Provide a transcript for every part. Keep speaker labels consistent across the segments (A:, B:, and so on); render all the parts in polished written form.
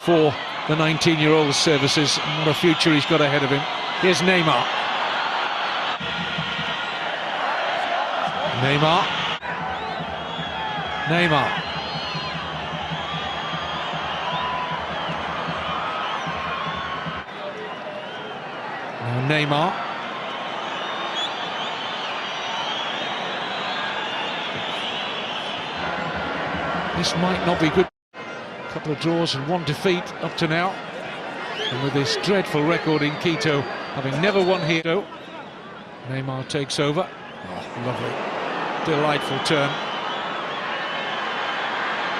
A: for the 19-year-old's services. What a future he's got ahead of him. Here's Neymar. Neymar. Now Neymar. This might not be good. A couple of draws and one defeat up to now. And with this dreadful record in Quito, having never won here, Neymar takes over. Oh, lovely. Delightful turn.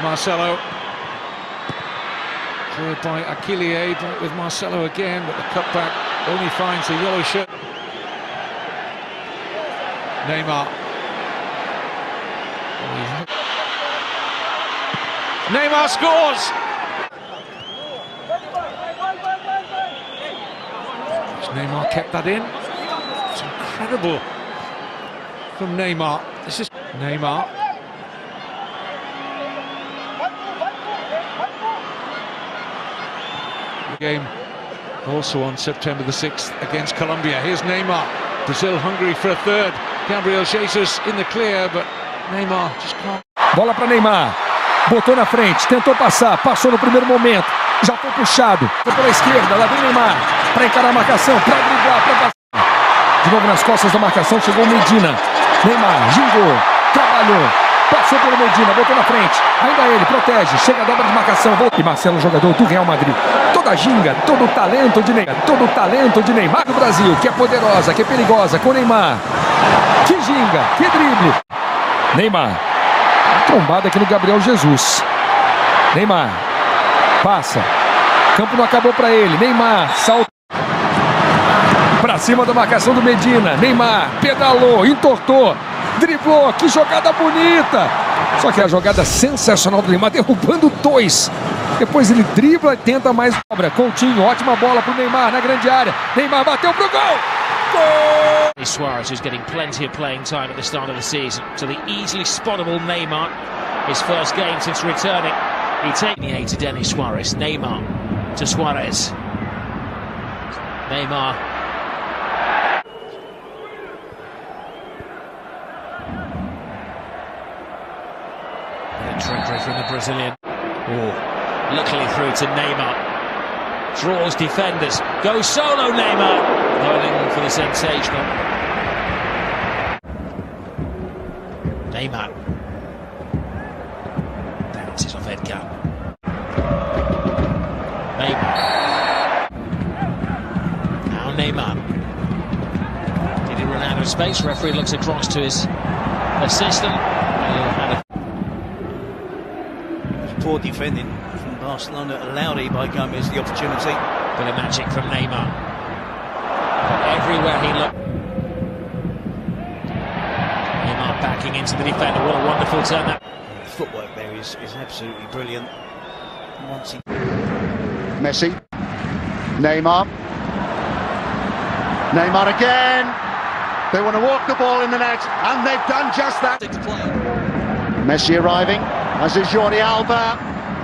A: Marcelo. Cleared by Achille, back with Marcelo again, but the cutback only finds the yellow shirt. Neymar. Neymar scores! Neymar kept that in. It's incredible from Neymar. This is Neymar. The game also on September the 6th against Colombia. Here's Neymar. Brazil hungry for a third. Gabriel Jesus in the clear, but Neymar just can't.
B: Bola para Neymar. Botou na frente, tentou passar, passou no primeiro momento. Já foi puxado. Foi pela esquerda, lá vem Neymar. Para encarar a marcação, para driblar, para passar. De novo nas costas da marcação, chegou Medina. Neymar, gingou, trabalhou. Passou pelo Medina, botou na frente. Ainda ele, protege, chega a dobra de marcação. E Marcelo, jogador do Real Madrid. Toda a ginga, todo o talento de Neymar. Todo o talento de Neymar do Brasil, que é poderosa, que é perigosa, com Neymar. Que ginga, que drible. Neymar. A trombada aqui no Gabriel Jesus. Neymar. Passa. Campo não acabou para ele. Neymar. Salta. Para cima da marcação do Medina. Neymar. Pedalou. Entortou. Driblou. Que jogada bonita. Só que a jogada sensacional do Neymar. Derrubando dois. Depois ele dribla e tenta mais obra. Coutinho. Ótima bola para o Neymar na grande área. Neymar bateu pro gol. Goal!
C: Suarez, who's getting plenty of playing time at the start of the season. So the easily spottable Neymar, his first game since returning. He takes to Denis Suarez. Neymar to Suarez. Neymar. Trickery from the Brazilian. Oh, luckily through to Neymar. Draws defenders. Goes solo Neymar. Going for the sensational. Neymar. Bounces off Edgar. Neymar. Now Neymar. Did he run out of space? Referee looks across to his assistant.
D: Poor defending from Barcelona allowed by Gomez the opportunity.
C: Bit of magic from Neymar. Everywhere he looked. Neymar backing into the defender. What a wonderful turn that.
D: The footwork there is absolutely brilliant. Once he...
E: Messi. Neymar. Neymar again. They want to walk the ball in the net, and they've done just that. Messi arriving, as is Jordi Alba.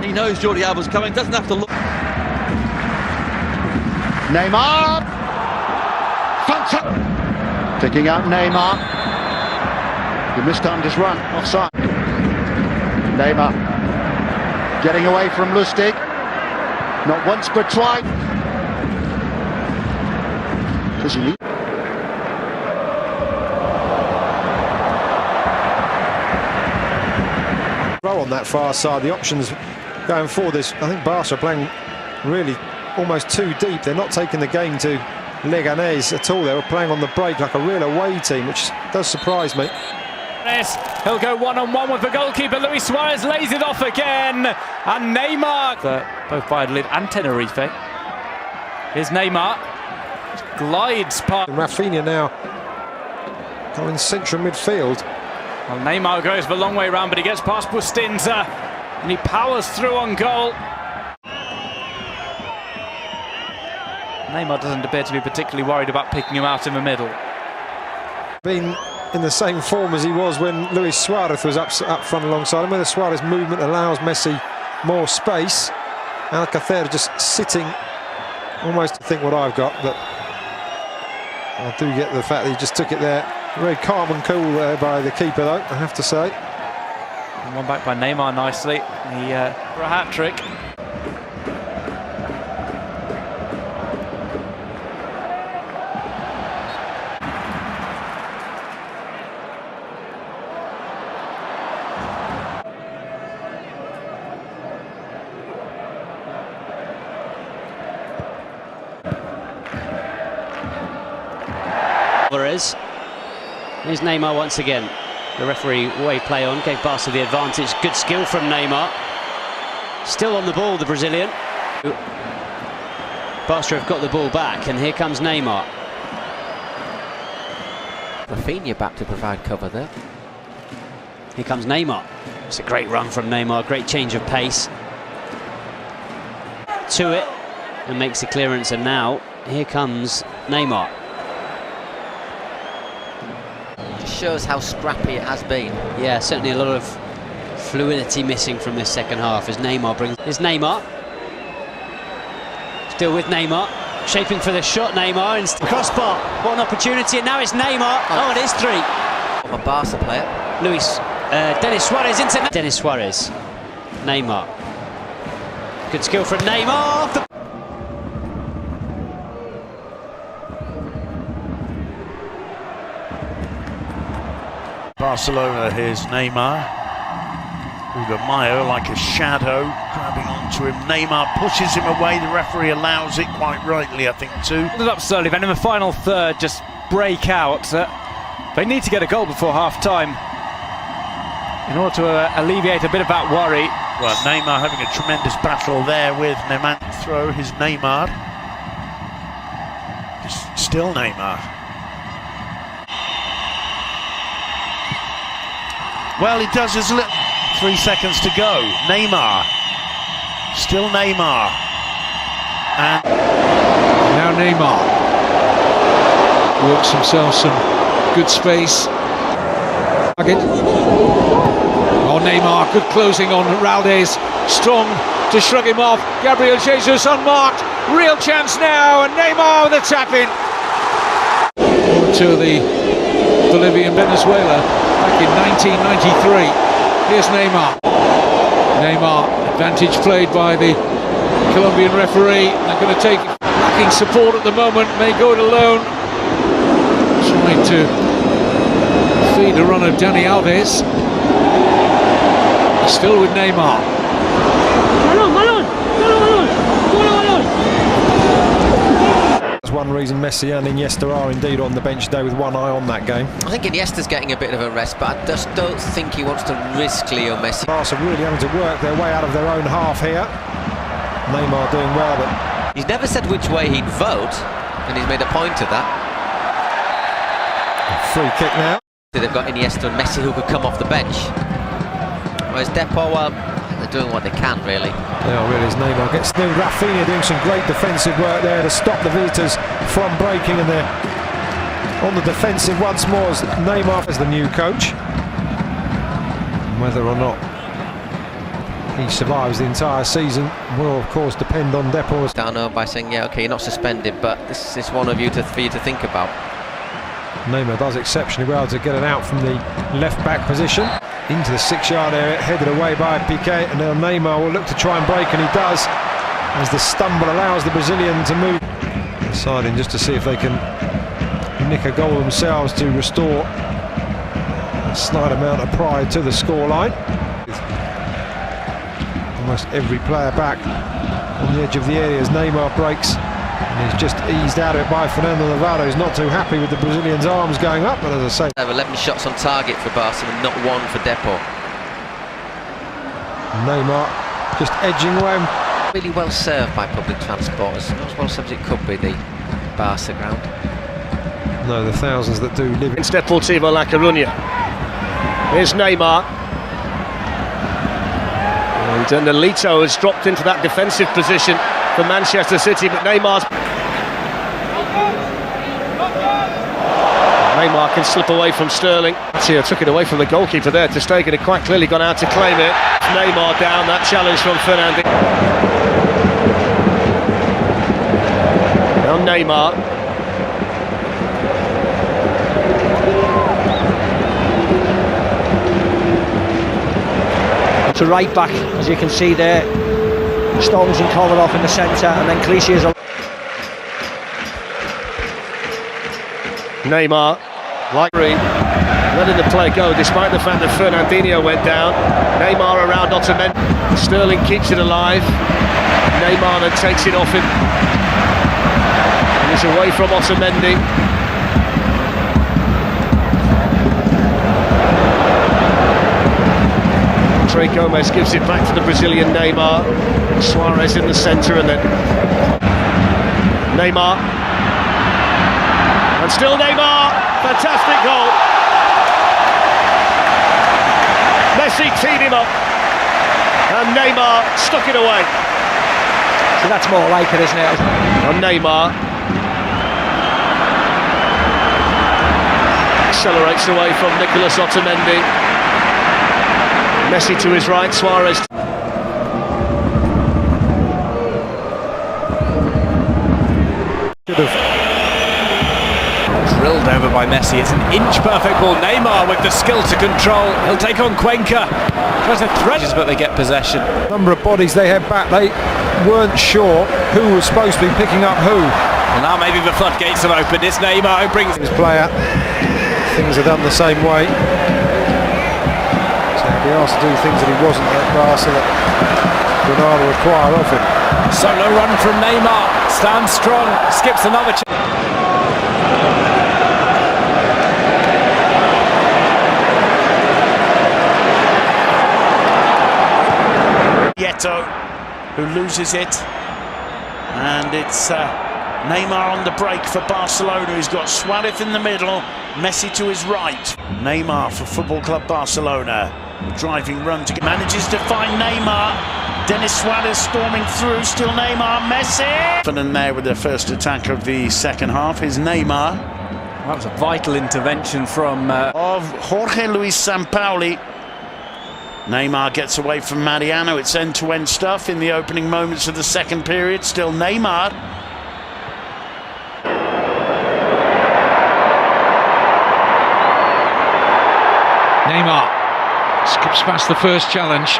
D: He knows Jordi Alba's coming, doesn't have to look.
E: Neymar. Fantastic. Picking out Neymar. He mistimed his run, offside. Neymar getting away from Lustig. Not once but twice. Does he need?
F: On that far side, the options going forward is, I think Barca are playing really almost too deep. They're not taking the game to Leganés at all. They were playing on the break like a real away team, which does surprise me.
B: He'll go one-on-one with the goalkeeper. Luis Suarez lays it off again. And Neymar. Both Valladolid and Tenerife. Here's Neymar. Glides past.
F: And Rafinha now going central midfield.
B: Well, Neymar goes the long way round, but he gets past Bustinza. And he powers through on goal. Neymar doesn't appear to be particularly worried about picking him out in the middle.
F: Been in the same form as he was when Luis Suarez was up front alongside him, where the Suarez movement allows Messi more space. Alcacer just sitting, almost to think what I've got, but I do get the fact that he just took it there. Very calm and cool there by the keeper, though, I have to say.
G: And one back by Neymar nicely. For a hat-trick.
H: Here's Neymar once again. The referee way play on, gave Barca the advantage. Good skill from Neymar. Still on the ball, the Brazilian. Barca have got the ball back, and here comes Neymar.
I: Rafinha back to provide cover there.
H: Here comes Neymar. It's a great run from Neymar, great change of pace. To it, and makes the clearance, and now here comes Neymar.
I: Shows how scrappy it has been.
H: Yeah, certainly a lot of fluidity missing from this second half as Neymar brings... Here's Neymar. Still with Neymar. Shaping for the shot, Neymar. And crossbar. What an opportunity. And now it's Neymar. Oh, it is three.
I: A Barca player.
H: Denis Suarez into... Denis Suarez. Neymar. Good skill from Neymar.
J: Barcelona, here's Neymar. Mayo like a shadow, grabbing onto him. Neymar pushes him away, the referee allows it, quite rightly I think too.
G: It up slowly, then in the final third just break out. They need to get a goal before half-time in order to alleviate a bit of that worry.
J: Well, Neymar having a tremendous battle there with Neymar. Throw, his Neymar. Still Neymar. Well, he does his 3 seconds to go. Neymar. Still Neymar. And
A: now Neymar works himself some good space. Oh, Neymar, good closing on Raldez. Strong to shrug him off. Gabriel Jesus unmarked. Real chance now, and Neymar with a tap-in. To the Bolivian Venezuela back in 1993. Here's Neymar. Neymar, advantage played by the Colombian referee. They're going to take lacking support at the moment, may go it alone. Trying to feed a run of Dani Alves. Still with Neymar.
F: That's one reason Messi and Iniesta are indeed on the bench today with one eye on that game.
I: I think Iniesta's getting a bit of a rest, but I just don't think he wants to risk Leo Messi.
F: Barca really having to work their way out of their own half here. Neymar doing well, but
I: he's never said which way he'd vote, and he's made a point of that.
F: Free kick now.
I: They've got Iniesta and Messi who could come off the bench. Whereas Depot, well, they're doing what they can, really.
F: Yeah, really, as Neymar gets through. Rafinha doing some great defensive work there to stop the visitors from breaking, and they're on the defensive once more as Neymar is the new coach. Whether or not he survives the entire season will, of course, depend on Depot.
I: Down by saying, yeah, okay, you're not suspended, but this is one of you for you to think about.
F: Neymar does exceptionally well to get it out from the left-back position into the 6-yard area, headed away by Piqué, and now Neymar will look to try and break, and he does, as the stumble allows the Brazilian to move. Deciding just to see if they can nick a goal themselves to restore a slight amount of pride to the scoreline. Almost every player back on the edge of the area as Neymar breaks. And he's just eased out of it by Fernando Navarro, who's not too happy with the Brazilian's arms going up, but as I say...
I: They have 11 shots on target for Barca and not one for Depot.
F: Neymar just edging away.
I: Really well served by public transport, as not as well served as it could be, the Barca ground.
F: No, the thousands that do live...
K: It's Deportivo La Coruña. Here's Neymar. And Nolito has dropped into that defensive position for Manchester City, but Neymar can slip away from Sterling. Here took it away from the goalkeeper there. Ter Stegen had quite clearly gone out to claim it. Neymar down, that challenge from Fernandes. Now Neymar.
L: To right back, as you can see there. Stones and Kolarov in the centre, and then Clichy is...
K: Neymar, letting the play go despite the fact that Fernandinho went down. Neymar around Otamendi. Sterling keeps it alive. Neymar then takes it off him. And he's away from Otamendi. Trey Gomez gives it back to the Brazilian Neymar. Suarez in the centre, and then Neymar. And still Neymar. Fantastic goal. Messi teed him up, and Neymar stuck it away.
L: So that's more like it, isn't it?
K: And Neymar accelerates away from Nicolas Otamendi. Messi to his right, Suarez.
G: Drilled over by Messi. It's an inch-perfect ball. Neymar with the skill to control. He'll take on Cuenca. Tries to thread, but they get possession.
F: Number of bodies they had back. They weren't sure who was supposed to be picking up who.
G: Well, now maybe the floodgates have opened. It's Neymar who brings
F: his player. Things are done the same way. So he'll be asked to do things that he wasn't at Barca that Granada require of him.
G: Solo run from Neymar. Stands strong. Skips another chance.
J: Who loses it, and it's Neymar on the break for Barcelona, who's got Suarez in the middle, Messi to his right. Neymar for Football Club Barcelona, driving run to manages to find Neymar. Denis Suarez storming through, still Neymar, Messi. And there with the first attack of the second half is Neymar.
G: That was a vital intervention from
J: of Jorge Luis Sampaoli. Neymar gets away from Mariano. It's end-to-end stuff in the opening moments of the second period. Still Neymar.
A: Neymar skips past the first challenge.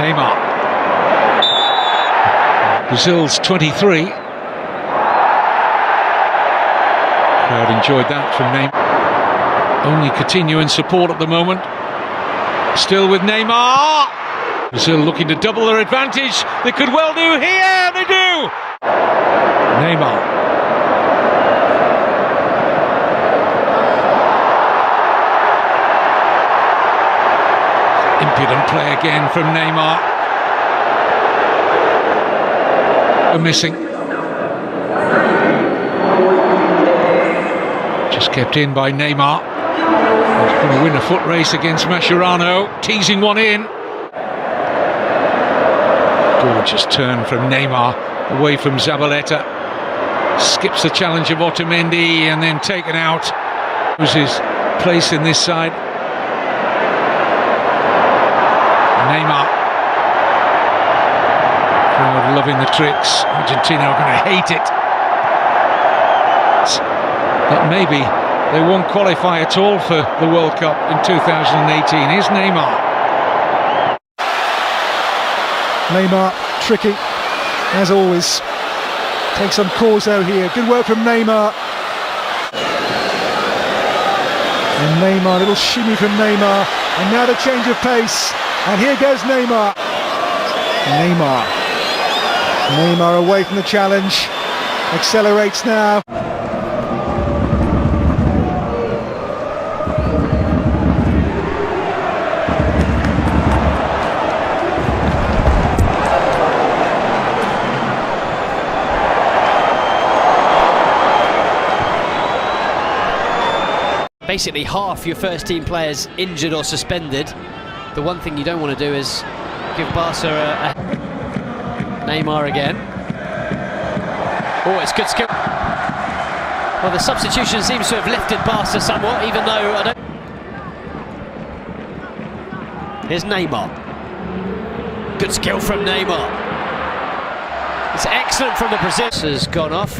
A: Neymar. Brazil's 23. Crowd enjoyed that from Neymar. Only continuing support at the moment. Still with Neymar. Brazil looking to double their advantage. They could well do here. They do. Neymar. Impudent play again from Neymar. Missing. Just kept in by Neymar. He's going to win a foot race against Mascherano. Teasing one in. Gorgeous turn from Neymar away from Zabaleta. Skips the challenge of Otamendi and then taken out. Loses his place in this side. Neymar. Crowd loving the tricks. Argentina are going to hate it. But maybe they won't qualify at all for the World Cup in 2018. Here's Neymar.
B: Neymar, tricky, as always. Takes some calls out here. Good work from Neymar. And Neymar, a little shimmy from Neymar. And now the change of pace. And here goes Neymar. Neymar away from the challenge. Accelerates now.
H: Basically half your first team players injured or suspended. The one thing you don't want to do is give Barca a Neymar again. Oh, it's good skill. Well, the substitution seems to have lifted Barca somewhat, even though I don't... Here's Neymar. Good skill from Neymar. It's excellent from the Brazilian. Has gone off.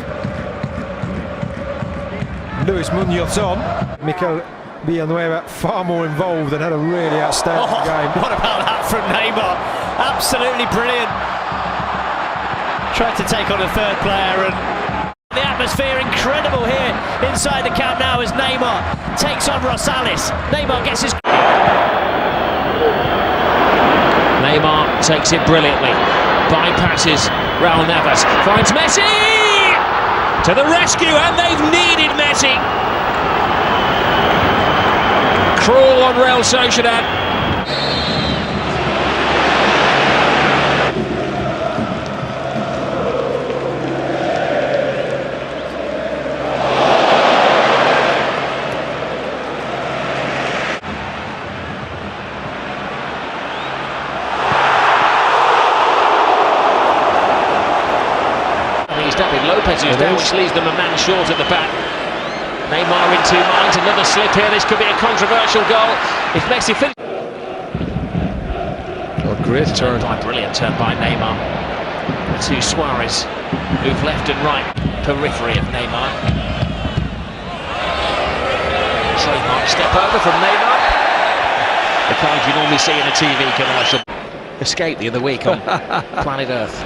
F: Luis Munoz on. Mikel Villanueva far more involved and had a really outstanding game.
H: What about that from Neymar? Absolutely brilliant. Tried to take on a third player, and the atmosphere incredible here inside the Camp Nou as Neymar takes on Rosales. Neymar gets his...
C: Neymar takes it brilliantly, bypasses Raul Navas, finds Messi to the rescue, and they've needed Messi. Cruel on Real Sociedad. David Lopez who's down, which leaves them a man short at the back. Neymar in 2 minds, another slip here. This could be a controversial goal if Messi finishes.
B: Oh, great turn.
C: Brilliant turn by Neymar to Suarez, move left and right, periphery of Neymar. Trademark step over from Neymar. The kind you normally see in a TV commercial. Escape the other week on Planet Earth.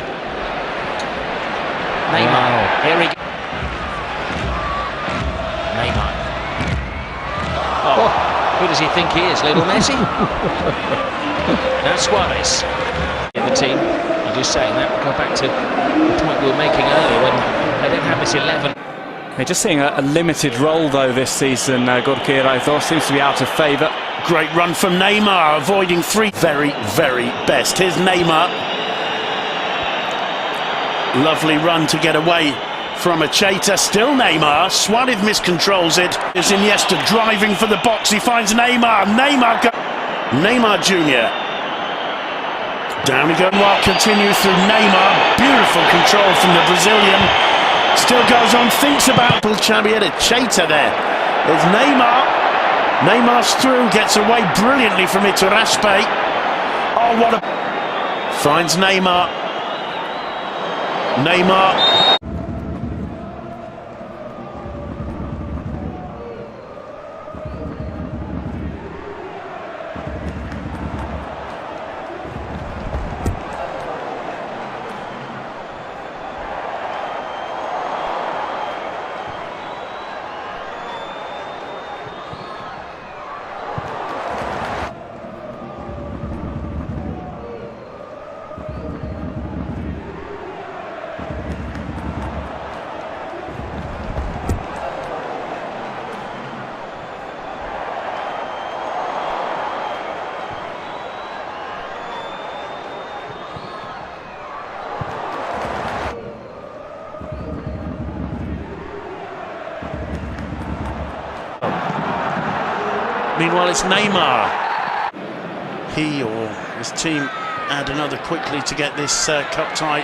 C: Neymar, here he goes. Neymar. Oh, who does he think he is, little Messi? Now Suarez in the team. I'm just saying that, we'll go back to the point we were making earlier when they didn't have this 11.
G: They're just seeing a limited role though this season. Gorka Iraizoz seems to be out of favour.
J: Great run from Neymar, avoiding three. Very, very best. Here's Neymar. Lovely run to get away from Acheta. Still Neymar. Suarez miscontrols it. Is Iniesta driving for the box. He finds Neymar. Neymar Jr. Down he goes. Continues through Neymar. Beautiful control from the Brazilian. Still goes on. Thinks about Xavier Acheta there. There's Neymar. Neymar's through. Gets away brilliantly from Iturraspe. Oh, what a... Finds Neymar. Neymar. Meanwhile, it's Neymar. He or his team add another quickly to get this cup tie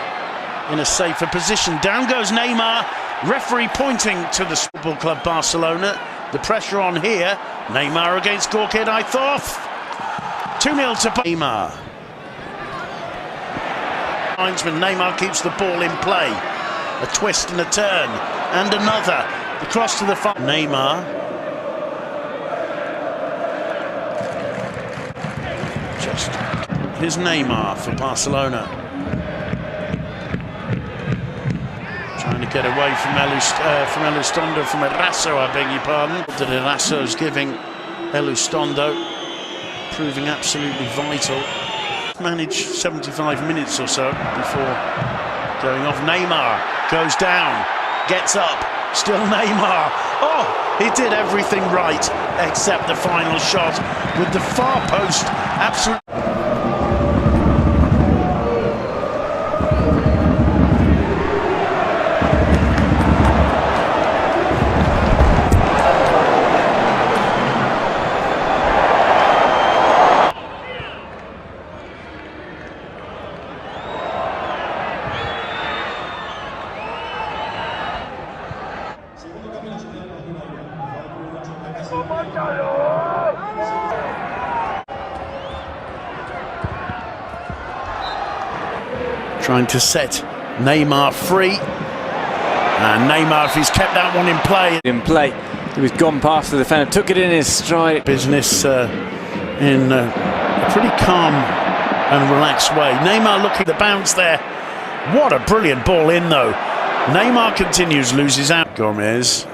J: in a safer position. Down goes Neymar. Referee pointing to the Football Club Barcelona. The pressure on here. Neymar against Gorka Iraizoz. 2-0 to Neymar. When Neymar keeps the ball in play. A twist and a turn. And another. The cross to the far. Neymar. Here's Neymar for Barcelona. Trying to get away from Elustondo, from Eraso, I beg your pardon. That Eraso's giving Elustondo, proving absolutely vital. Managed 75 minutes or so before going off. Neymar goes down, gets up, still Neymar. Oh, he did everything right except the final shot with the far post. Absolutely. trying to set Neymar free. And Neymar, if he's kept that one in play.
G: He was gone past the defender, took it in his stride.
J: Business in a pretty calm and relaxed way. Neymar looking at the bounce there. What a brilliant ball in though. Neymar continues, loses out. Gomez.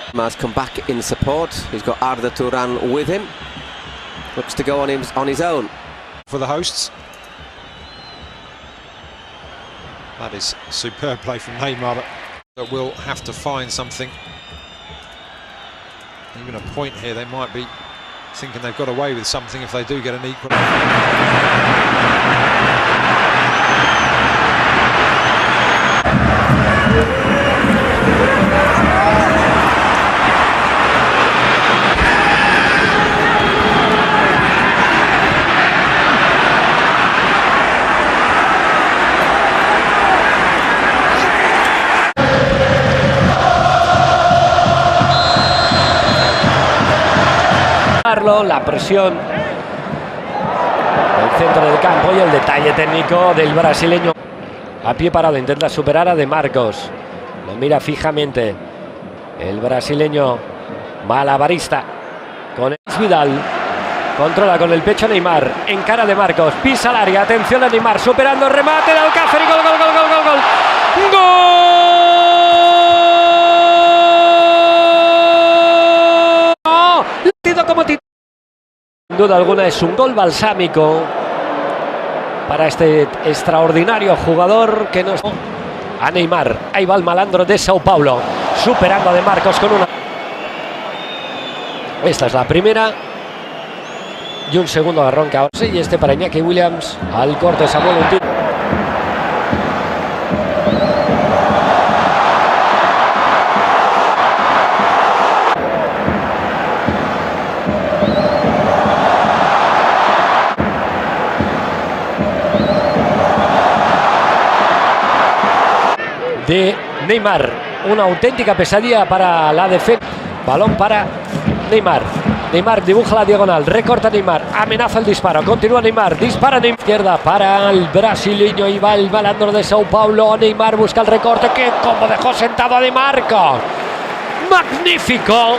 I: Neymar's come back in support. He's got Arda Turan with him. Looks to go on his own.
F: For the hosts. That is superb play from Neymar, that will have to find something. Even a point here, they might be thinking they've got away with something if they do get an equal.
M: La presión del centro del campo y el detalle técnico del brasileño. A pie parado intenta superar a De Marcos, lo mira fijamente el brasileño malabarista con Vidal, controla con el pecho Neymar, encara De Marcos, pisa al área, atención a Neymar, superando el remate de Alcácer y gol, gol, gol, gol, gol, gol. Como sin duda alguna es un gol balsámico para este extraordinario jugador que nos... A Neymar, ahí va el malandro de Sao Paulo, superando a De Marcos con una... Esta es la primera y un segundo agarrón que ahora... Y este para Iñaki Williams, al corte Samuel un tiro. De Neymar, una auténtica pesadilla para la defensa. Balón para Neymar. Neymar dibuja la diagonal, recorta Neymar, amenaza el disparo, continúa Neymar, dispara Neymar. Izquierda para el brasileño y va el malandro de Sao Paulo. Neymar busca el recorte, que como dejó sentado a De Marcos. Magnífico.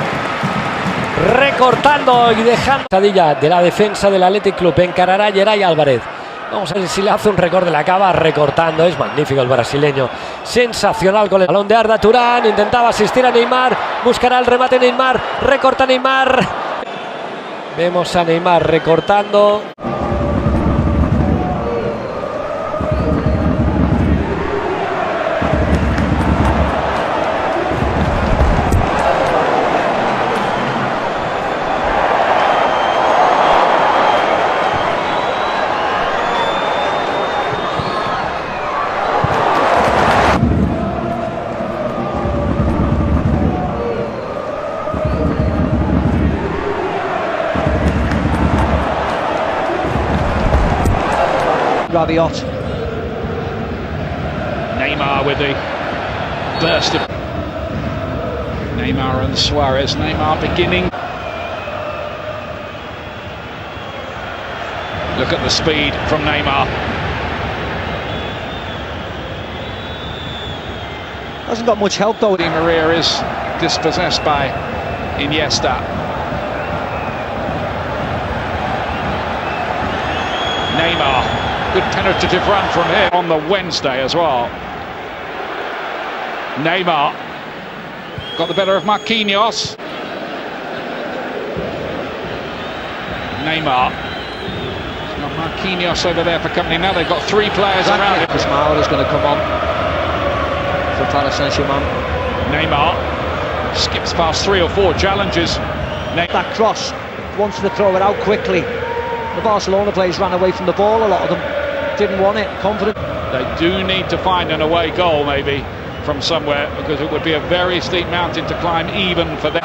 M: Recortando y dejando. Pesadilla de la defensa del Athletic Club, encarará a Geray Álvarez. Vamos a ver si le hace un recorte, le acaba recortando. Es magnífico el brasileño, sensacional con el balón de Arda Turan. Intentaba asistir a Neymar, buscará el remate Neymar, recorta Neymar. Vemos a Neymar recortando.
L: Rabiot.
A: Neymar with the burst of Neymar and Suarez. Neymar beginning. Look at the speed from Neymar.
L: Hasn't got much help though.
A: Di Maria is dispossessed by Iniesta. Neymar. Good penetrative run from here on the Wednesday as well. Neymar got the better of Marquinhos. Neymar. He's got Marquinhos over there for company. Now they've got three players around him.
L: Ismail is going to come on for Paris Saint-Germain.
A: Neymar skips past 3 or 4 challenges.
L: That cross, wants to throw it out quickly. The Barcelona players ran away from the ball, a lot of them didn't want it, confident.
A: They do need to find an away goal maybe from somewhere, because it would be a very steep mountain to climb even for them.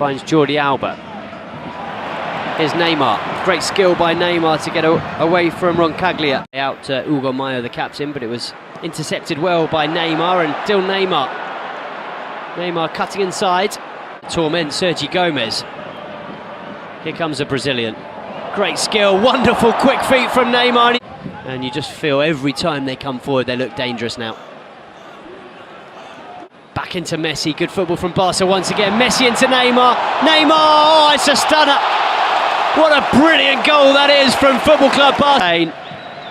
H: finds Jordi Alba. Here's Neymar. Great skill by Neymar to get away from Roncaglia. Out to Hugo Mayo, the captain, but it was intercepted well by Neymar, and still Neymar. Neymar cutting inside. Torment Sergi Gomez. Here comes a Brazilian. Great skill, wonderful quick feet from Neymar. And you just feel every time they come forward, they look dangerous now. Back into Messi, good football from Barca once again. Messi into Neymar. Neymar, oh, it's a stunner. What a brilliant goal that is from Football Club Barca.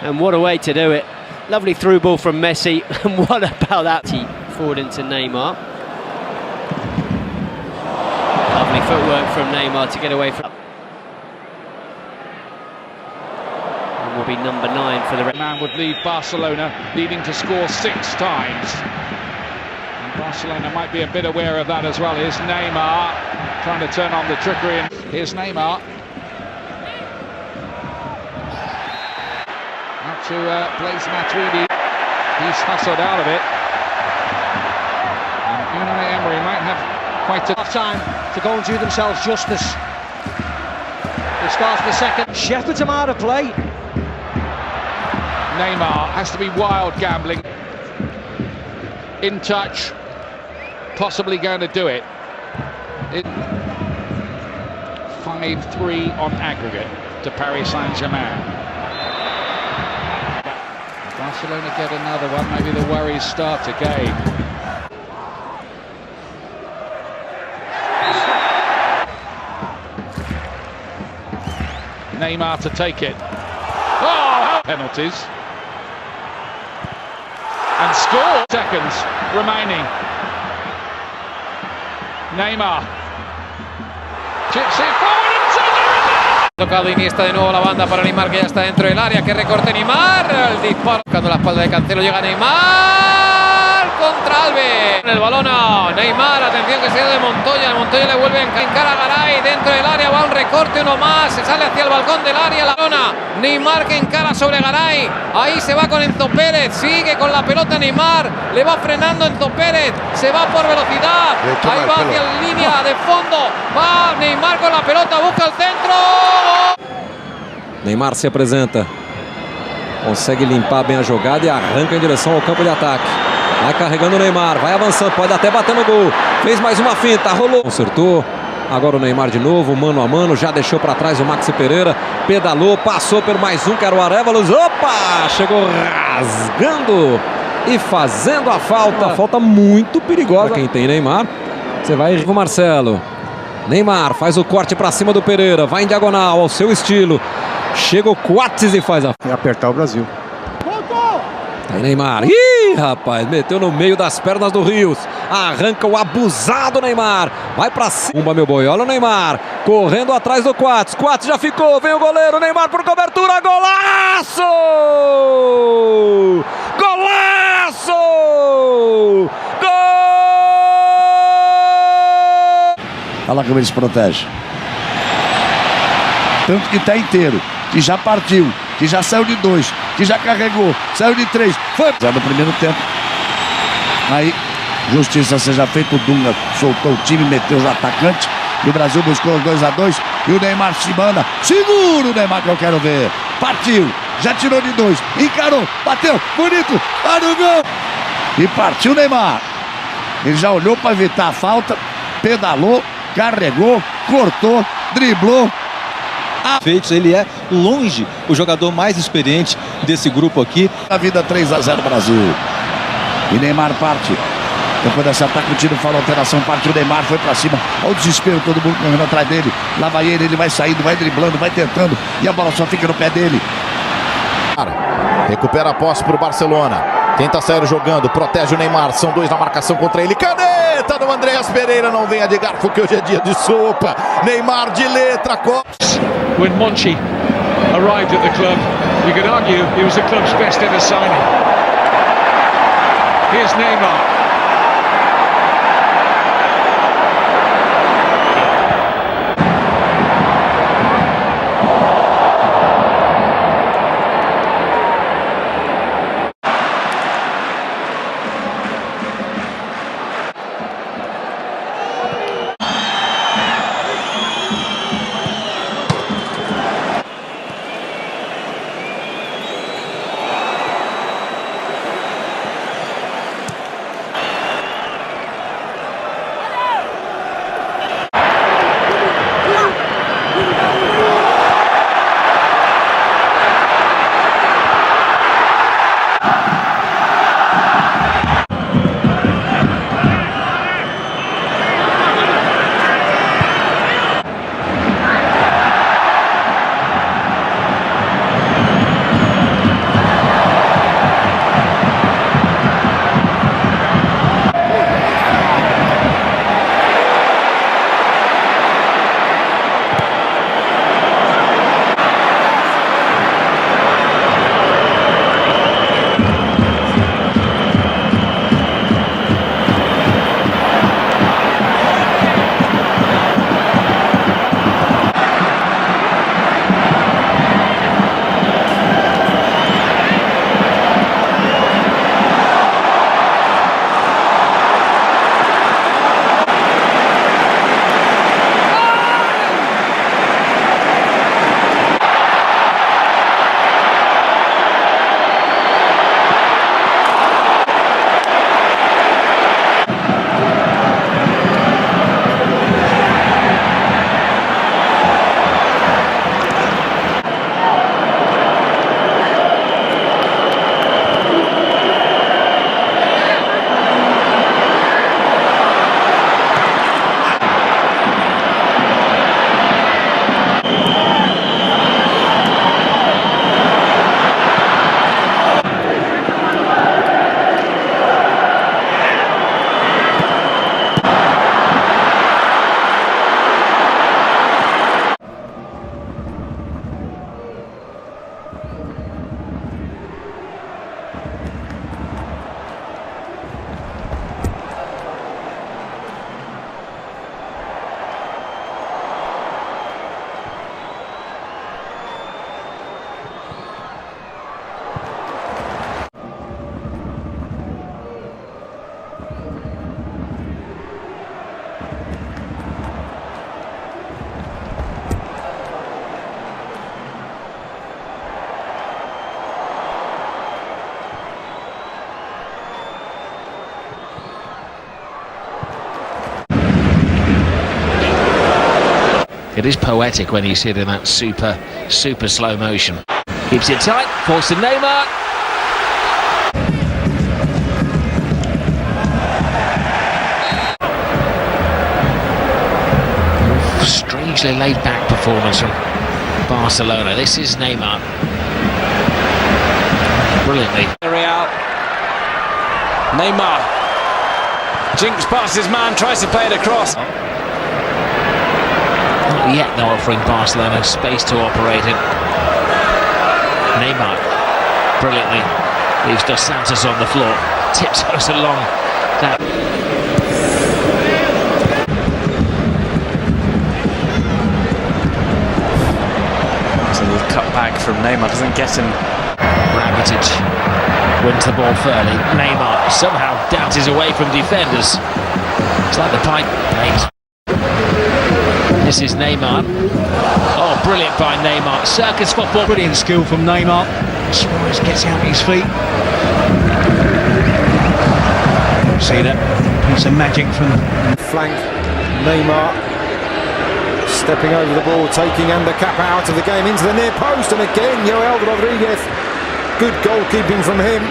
H: And what a way to do it. Lovely through ball from Messi. And what about that? Forward into Neymar. Lovely footwork from Neymar to get away from. And will be number 9 for the
A: man would leave Barcelona needing to score 6 times. And Barcelona might be a bit aware of that as well. Here's Neymar trying to turn on the trickery. And here's Neymar. Out to Blaise Matuidi. He's hustled out of it. And Unai Emery might have quite a
L: time to go and do themselves justice. It starts the second. Shepherd's him out of play.
A: Neymar has to be wild gambling. In touch. Possibly going to do it. 5-3 on aggregate to Paris Saint-Germain. Barcelona get another one. Maybe the worries start again. Neymar to take it. Oh, penalties. And score. Seconds remaining. Neymar. Chips it forward and
N: Tocado Iniesta de nuevo la banda para Neymar, que ya está dentro del área. Que recorte Neymar. El disparo. Buscando la espalda de Cancelo. Llega Neymar contra Alves. El balón a Neymar. Atención que se ha ido de Montoya. Montoya le vuelve a encarar a Garay. Dentro del área va un recorte, uno más. Se sale hacia el balcón del área. La zona. Neymar que encara sobre Garay. Ahí se va con Enzo Pérez. Sigue con la pelota Neymar. Le va frenando Enzo Pérez. Se va por velocidad. Ahí va hacia la línea de fondo. Va Neymar con la pelota. Busca el centro.
O: Neymar se apresenta. Consegue limpar bem a jogada e arranca em direção ao campo de ataque. Vai carregando o Neymar. Vai avançando. Pode até bater no gol. Fez mais uma finta. Rolou. Consertou. Agora o Neymar de novo, mano a mano, já deixou para trás o Maxi Pereira, pedalou, passou por mais um, que era o Arévalos, opa, chegou rasgando e fazendo a falta. Uma falta muito perigosa. Quem tem Neymar, você vai com o Marcelo. Neymar faz o corte para cima do Pereira, vai em diagonal, ao seu estilo. Chega o Coates e faz a...
F: É apertar o Brasil.
O: Aí Neymar, ih, rapaz, meteu no meio das pernas do Rios. Arranca o abusado Neymar. Vai pra cima, meu boi. Olha o Neymar correndo atrás do Coates. Coates já ficou. Vem o goleiro. Neymar por cobertura. Golaço! Golaço! Gol!
P: Olha lá como ele se protege. Tanto que tá inteiro. Que já partiu. Que já saiu de 2. Que já carregou. Saiu de 3. Foi. Já no primeiro tempo. Aí. Justiça seja feita, o Dunga soltou o time, meteu os atacantes e o Brasil buscou os 2-2 e o Neymar se manda, segura o Neymar que eu quero ver, partiu, já tirou de 2, encarou, bateu, bonito, olha o gol e partiu o Neymar, ele já olhou para evitar a falta, pedalou, carregou, cortou, driblou.
Q: Feitos, ele é longe o jogador mais experiente desse grupo aqui.
P: A vida 3-0 Brasil e Neymar parte. Depois desse ataque, o tiro fala alteração, parte o Neymar, foi pra cima, olha o desespero, todo mundo correndo atrás dele, lá vai ele vai saindo, vai driblando, vai tentando, e a bola só fica no pé dele.
R: Recupera a posse pro Barcelona, tenta sair jogando, protege o Neymar, são 2 na marcação contra ele, caneta do Andreas Pereira, não venha de garfo que hoje é dia de sopa, Neymar de letra,
A: When Monchi arrived at the club, you could argue he was the club's best ever signing. Here's Neymar.
C: It is poetic when you see it in that super slow motion. Keeps it tight, falls to Neymar. Strangely laid back performance from Barcelona. This is Neymar. Brilliantly.
G: Real. Neymar. Jinks past his man, tries to play it across.
C: Not yet though offering Barcelona space to operate in. Neymar. Brilliantly. Leaves Dos Santos on the floor. Tiptoes along that.
G: It's a little cut back from Neymar, doesn't get him.
C: Rakitic wins the ball fairly. Neymar somehow dances away from defenders. It's like the pipe plays. This is Neymar. Oh, brilliant by Neymar. Circus football.
D: Brilliant skill from Neymar. Suarez gets out his feet. See that piece of magic from
F: flank. Neymar stepping over the ball, taking Undercap out of the game into the near post, and again Joel Rodriguez. Good goalkeeping from him.